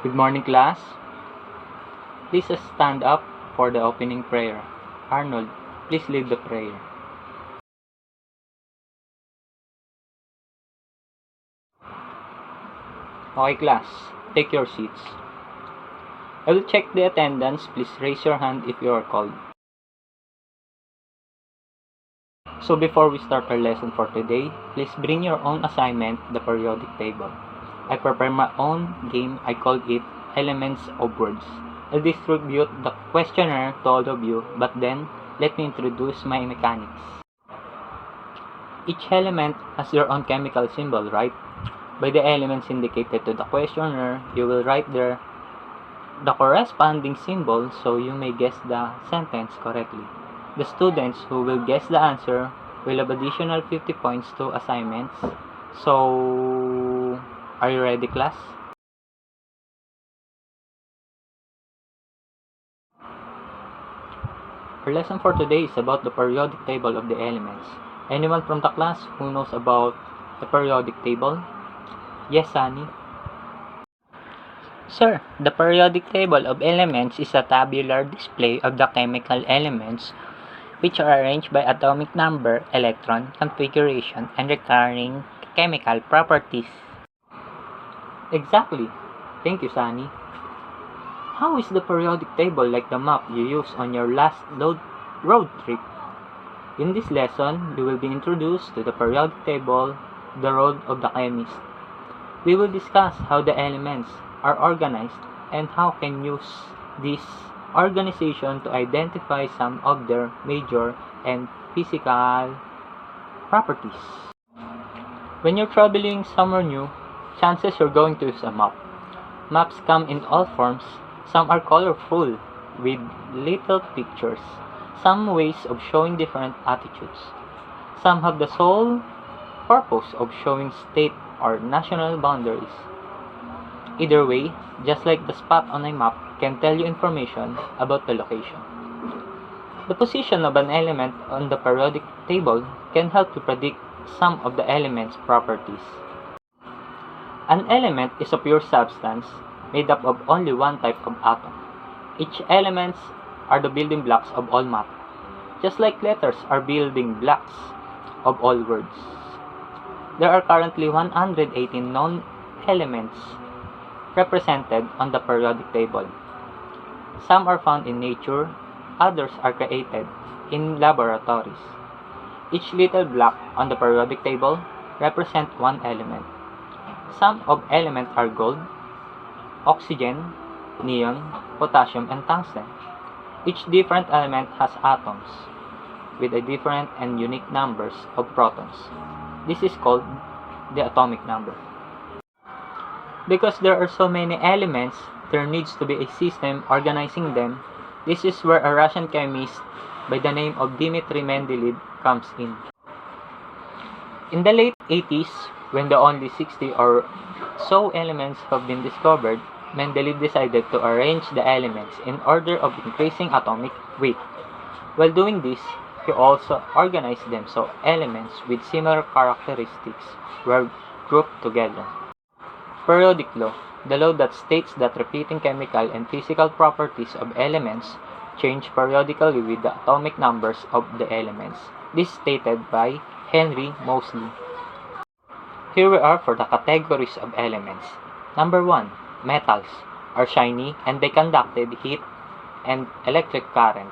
Good morning, class. Please stand up for the opening prayer. Arnold, please lead the prayer. Okay, class. Take your seats. I will check the attendance. Please raise your hand if you are called. So before we start our lesson for today, please bring your own assignment, the periodic table. I prepared my own game. I called it Elements of Words. I'll distribute the questionnaire to all of you, but then let me introduce my mechanics. Each element has their own chemical symbol, right? By the elements indicated to the questionnaire, you will write there the corresponding symbol so you may guess the sentence correctly. The students who will guess the answer will have additional 50 points to assignments. So, are you ready, class? Our lesson for today is about the periodic table of the elements. Anyone from the class who knows about the periodic table? Yes, Sunny. Sir, the periodic table of elements is a tabular display of the chemical elements which are arranged by atomic number, electron configuration, and recurring chemical properties. Exactly. Thank you, Sunny. How is the periodic table like the map you used on your last road trip? In this lesson, you will be introduced to the periodic table, the road of the chemist. We will discuss how the elements are organized and how can use this organization to identify some of their major and physical properties. When you're traveling somewhere new, chances you're going to use a map. Maps come in all forms. Some are colorful with little pictures, some ways of showing different attitudes. Some have the sole purpose of showing state or national boundaries. Either way, just like the spot on a map can tell you information about the location. The position of an element on the periodic table can help to predict some of the element's properties. An element is a pure substance made up of only one type of atom. Each elements are the building blocks of all matter, just like letters are building blocks of all words. There are currently 118 known elements represented on the periodic table. Some are found in nature, others are created in laboratories. Each little block on the periodic table represents one element. Some of elements are gold, oxygen, neon, potassium, and tungsten. Each different element has atoms with a different and unique numbers of protons. This is called the atomic number. Because there are so many elements, there needs to be a system organizing them. This is where a Russian chemist by the name of Dmitry Mendeleev comes in. In the late 80s, when the only 60 or so elements have been discovered, Mendeleev decided to arrange the elements in order of increasing atomic weight. While doing this, he also organized them so elements with similar characteristics were grouped together. Periodic law, the law that states that repeating chemical and physical properties of elements change periodically with the atomic numbers of the elements. This is stated by Henry Moseley. Here we are for the categories of elements. Number 1. Metals are shiny and they conducted heat and electric current.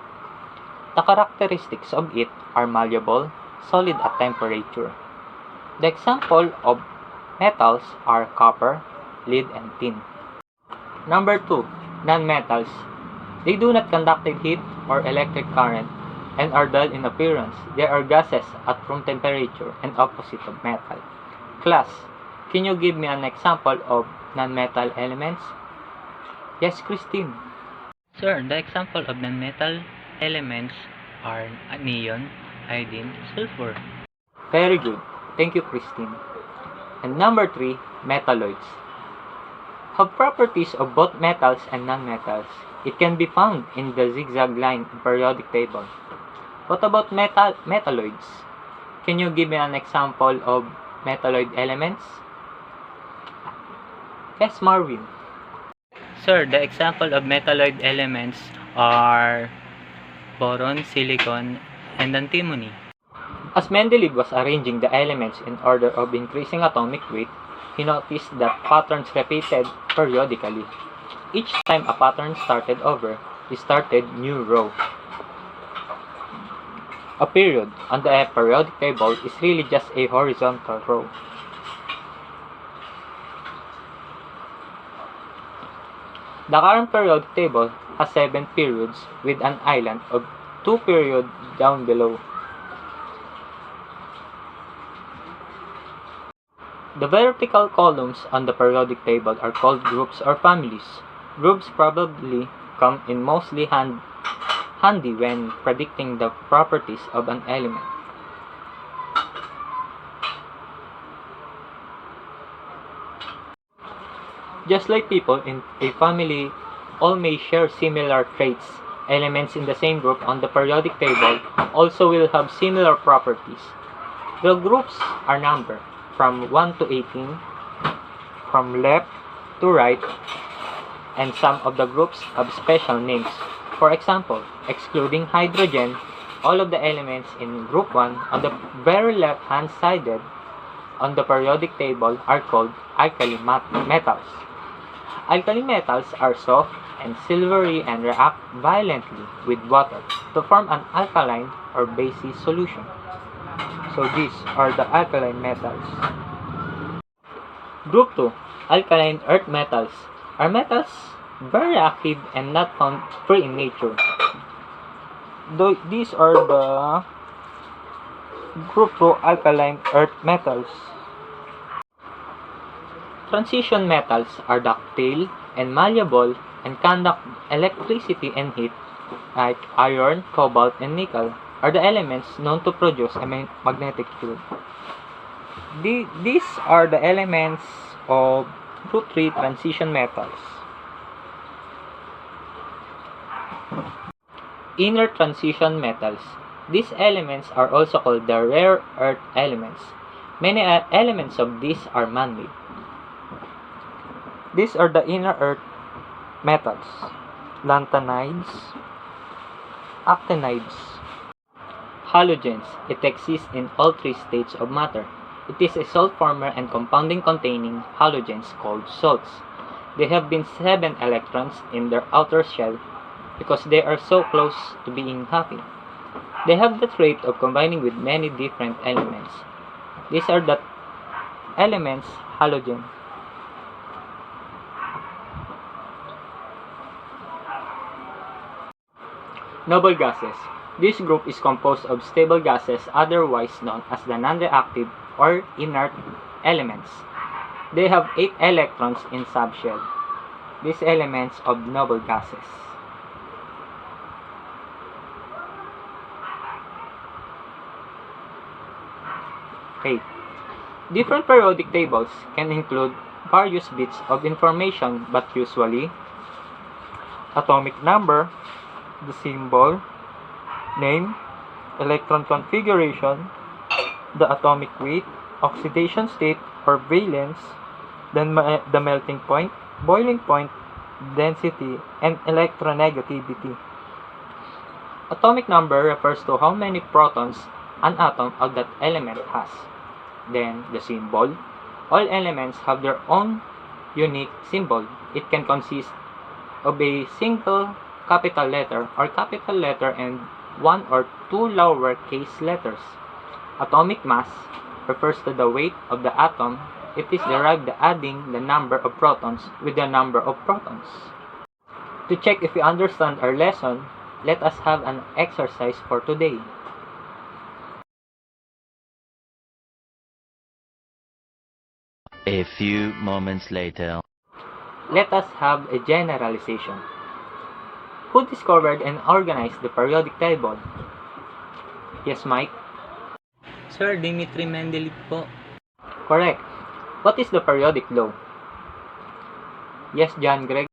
The characteristics of it are malleable, solid at temperature. The example of metals are copper, lead, and tin. Number 2. Non-metals. They do not conduct heat or electric current and are dull in appearance. They are gases at room temperature and opposite of metal. Class, can you give me an example of non-metal elements? Yes, Christine. Sir, the example of non-metal elements are neon, iodine, sulfur. Very good. Thank you, Christine. And number 3, metalloids. Have properties of both metals and non-metals. It can be found in the zigzag line in periodic table. What about metalloids? Can you give me an example of metalloid elements? Yes, Marvin. Sir, the example of metalloid elements are boron, silicon, and antimony. As Mendeleev was arranging the elements in order of increasing atomic weight, he noticed that patterns repeated periodically. Each time a pattern started over, he started new row. A period on the periodic table is really just a horizontal row. The current periodic table has 7 periods with an island of 2 periods down below. The vertical columns on the periodic table are called groups or families. Groups probably come in mostly handy when predicting the properties of an element. Just like people in a family all may share similar traits, elements in the same group on the periodic table also will have similar properties. The groups are numbered from 1 to 18, from left to right, and some of the groups have special names. For example, excluding hydrogen, all of the elements in group 1 on the very left-hand sided on the periodic table are called alkali metals. Alkali metals are soft and silvery and react violently with water to form an alkaline or basis solution. So these are the alkaline metals. Group 2, alkaline earth metals, are metals very active and not found free in nature. These are the group 2 alkaline earth metals. Transition metals are ductile and malleable and conduct electricity and heat, like iron, cobalt, and nickel are the elements known to produce a magnetic field. These are the elements of group 3 transition metals. Inner transition metals. These elements are also called the rare earth elements. Many elements of these are man-made. These are the inner earth metals: lanthanides, actinides. Halogens. It exists in all 3 states of matter. It is a salt former and compounding containing halogens called salts. They have 7 electrons in their outer shell because they are so close to being happy. They have the trait of combining with many different elements. These are the elements halogen. Noble gases. This group is composed of stable gases, otherwise known as the non-reactive or inert elements. They have 8 electrons in subshell. These elements of noble gases. Okay. Different periodic tables can include various bits of information, but usually atomic number, the symbol, name, electron configuration, the atomic weight, oxidation state or valence, then the melting point, boiling point, density, and electronegativity. Atomic number refers to how many protons an atom of that element has. Then the symbol. All elements have their own unique symbol. It can consist of a single capital letter or capital letter and 1 or 2 lowercase letters. Atomic mass refers to the weight of the atom. It is derived by adding the number of protons with the number of protons. To check if we understand our lesson, let us have an exercise for today. A few moments later. Let us have a generalization. Who discovered and organized the periodic table? Yes, Mike? Sir, Dimitri Mendeleev po. Correct. What is the periodic law? Yes, John Greg?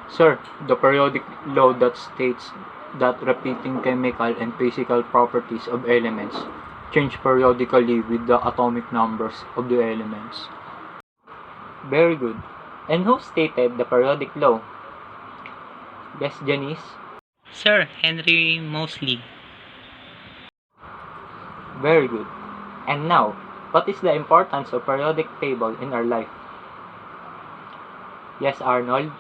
Sir, the periodic law that states that repeating chemical and physical properties of elements change periodically with the atomic numbers of the elements. Very good. And who stated the periodic law? Yes, Janice? Sir Henry Mosley. Very good. And now, what is the importance of periodic table in our life? Yes, Arnold?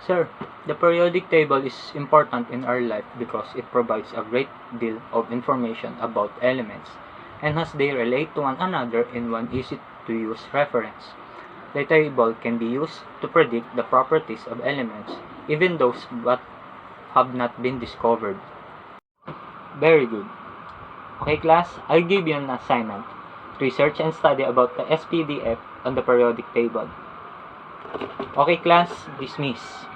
Sir, the periodic table is important in our life because it provides a great deal of information about elements and as they relate to one another in one easy-to-use reference. The table can be used to predict the properties of elements, even those that have not been discovered. Very good. Okay, class, I'll give you an assignment. Research and study about the SPDF on the periodic table. Okay, class, dismiss.